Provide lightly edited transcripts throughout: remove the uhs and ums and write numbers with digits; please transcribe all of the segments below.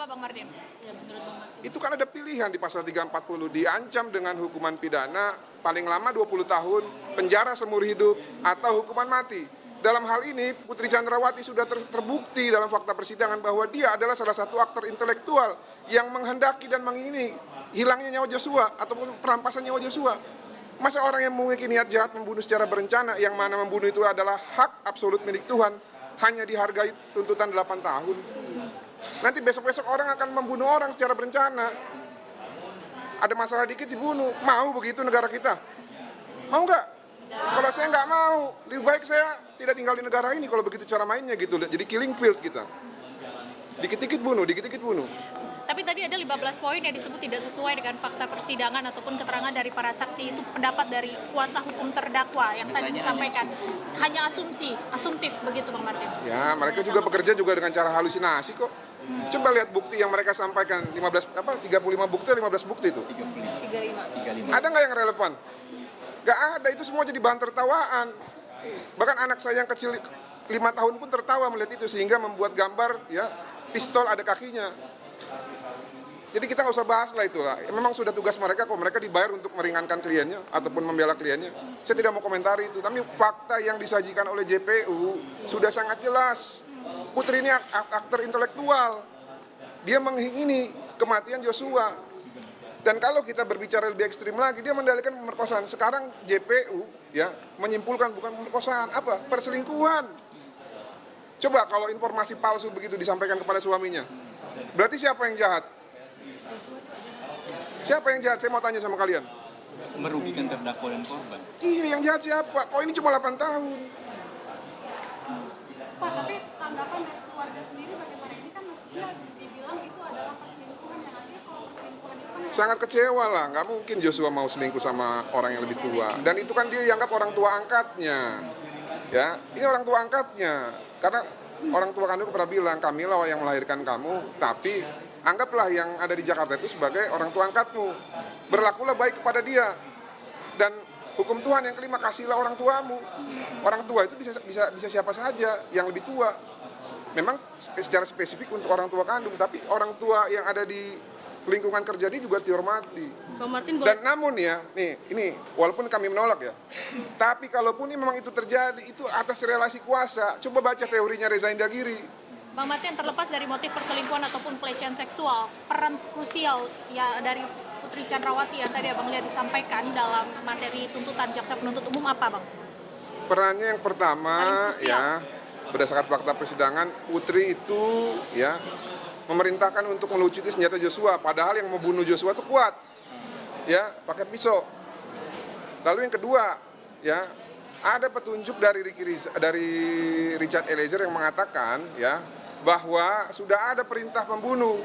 apa Bang Martin? Ya, menurut Bang Martin. Itu kan ada pilihan di pasal 340, diancam dengan hukuman pidana paling lama 20 tahun, penjara seumur hidup, atau hukuman mati. Dalam hal ini, Putri Chandrawati sudah terbukti dalam fakta persidangan bahwa dia adalah salah satu aktor intelektual yang menghendaki dan mengingini hilangnya nyawa Joshua ataupun perampasan nyawa Joshua. Masa orang yang memiliki niat jahat membunuh secara berencana, yang mana membunuh itu adalah hak absolut milik Tuhan, hanya dihargai tuntutan 8 tahun. Nanti besok-besok orang akan membunuh orang secara berencana. Ada masalah dikit dibunuh. Mau begitu negara kita? Mau nggak? Kalau saya nggak mau, lebih baik saya tidak tinggal di negara ini kalau begitu cara mainnya gitu. Jadi killing field kita. Dikit-dikit bunuh, dikit-dikit bunuh. Tapi tadi ada 15 poin yang disebut tidak sesuai dengan fakta persidangan ataupun keterangan dari para saksi. Itu pendapat dari kuasa hukum terdakwa yang tadi disampaikan. Hanya asumtif begitu Bang Martin. Ya, mereka juga bekerja juga dengan cara halusinasi kok. Coba lihat bukti yang mereka sampaikan, 35 bukti, 15 bukti itu. 35. Ada nggak yang relevan? Nggak ada, itu semua jadi bahan tertawaan. Bahkan anak saya yang kecil 5 tahun pun tertawa melihat itu, sehingga membuat gambar ya pistol ada kakinya. Jadi kita nggak usah bahas lah itulah. Memang sudah tugas mereka kok, mereka dibayar untuk meringankan kliennya ataupun membela kliennya. Saya tidak mau komentari itu, tapi fakta yang disajikan oleh JPU sudah sangat jelas. Putri ini aktor intelektual. Dia mengingini kematian Joshua. Dan kalau kita berbicara lebih ekstrim lagi, dia mendalilkan pemerkosaan. Sekarang JPU ya menyimpulkan bukan pemerkosaan, apa? Perselingkuhan. Coba kalau informasi palsu begitu disampaikan kepada suaminya, berarti siapa yang jahat? Siapa yang jahat? Saya mau tanya sama kalian. Merugikan terdakwa dan korban. Iya, yang jahat siapa? Kok ini cuma 8 tahun? Pak, tapi tanggapan dari keluarga sendiri bagaimana? Ini kan maksudnya dibilang itu adalah perselingkuhan, yang artinya kalau perselingkuhan itu kan... Sangat kecewa lah, nggak mungkin Joshua mau selingkuh sama orang yang lebih tua. Dan itu kan dia dianggap orang tua angkatnya. Ya, ini orang tua angkatnya. Karena orang tua kandung pernah bilang, kamilah yang melahirkan kamu, tapi anggaplah yang ada di Jakarta itu sebagai orang tua angkatmu. Berlakulah baik kepada dia. Dan hukum Tuhan yang kelima, kasihlah orang tuamu. Orang tua itu bisa siapa saja yang lebih tua. Memang secara spesifik untuk orang tua kandung, tapi orang tua yang ada di lingkungan kerja dia juga harus dihormati. Bang Martin, Dan namun ya, nih ini walaupun kami menolak ya, tapi kalaupun ini memang itu terjadi, itu atas relasi kuasa. Coba baca teorinya Reza Indragiri. Bang Martin, terlepas dari motif perselingkuhan ataupun pelecehan seksual, peran krusial ya dari Putri Chandrawati yang tadi Abang lihat disampaikan dalam materi tuntutan jaksa penuntut umum apa, Bang? Perannya yang pertama ya, berdasarkan fakta persidangan, Putri itu ya memerintahkan untuk melucuti senjata Joshua, padahal yang membunuh Joshua itu kuat, ya pakai pisau. Lalu yang kedua, ya ada petunjuk dari Richard Eliezer yang mengatakan ya bahwa sudah ada perintah pembunuh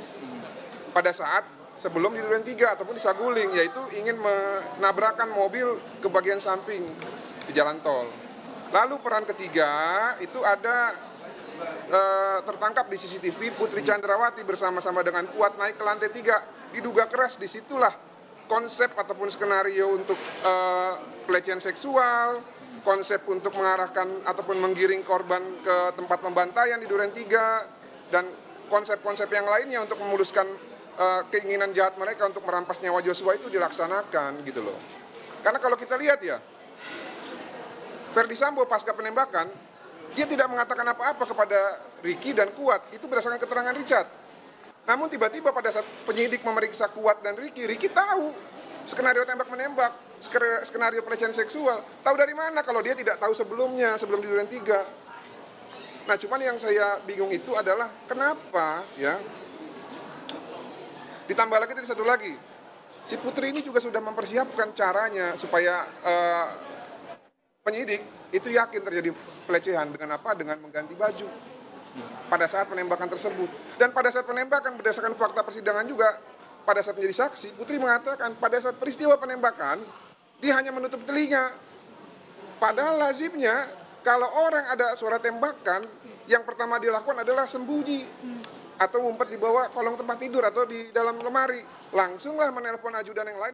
pada saat sebelum di Duren 3 ataupun di Saguling, yaitu ingin menabrakkan mobil ke bagian samping di jalan tol. Lalu peran ketiga itu ada tertangkap di CCTV Putri Chandrawati bersama-sama dengan Kuat naik ke lantai 3, diduga keras. Disitulah konsep ataupun skenario untuk pelecehan seksual, konsep untuk mengarahkan ataupun menggiring korban ke tempat pembantaian di Duren 3, dan konsep-konsep yang lainnya untuk memuluskan keinginan jahat mereka untuk merampas nyawa Joshua itu dilaksanakan gitu loh. Karena kalau kita lihat ya, Ferdy Sambo pasca penembakan, dia tidak mengatakan apa-apa kepada Ricky dan Kuat, itu berdasarkan keterangan Richard. Namun tiba-tiba pada saat penyidik memeriksa Kuat dan Ricky tahu skenario tembak-menembak, skenario pelecehan seksual. Tahu dari mana kalau dia tidak tahu sebelumnya, sebelum di Duren 3. Nah, cuman yang saya bingung itu adalah kenapa ya, ditambah lagi tadi satu lagi, si Putri ini juga sudah mempersiapkan caranya supaya penyidik itu yakin terjadi pelecehan dengan apa? Dengan mengganti baju pada saat penembakan tersebut. Dan pada saat penembakan berdasarkan fakta persidangan juga, pada saat menjadi saksi, Putri mengatakan pada saat peristiwa penembakan dia hanya menutup telinga. Padahal lazimnya kalau orang ada suara tembakan, yang pertama dilakukan adalah sembunyi atau ngumpet di bawah kolong tempat tidur atau di dalam lemari. Langsunglah menelpon ajudan yang lain.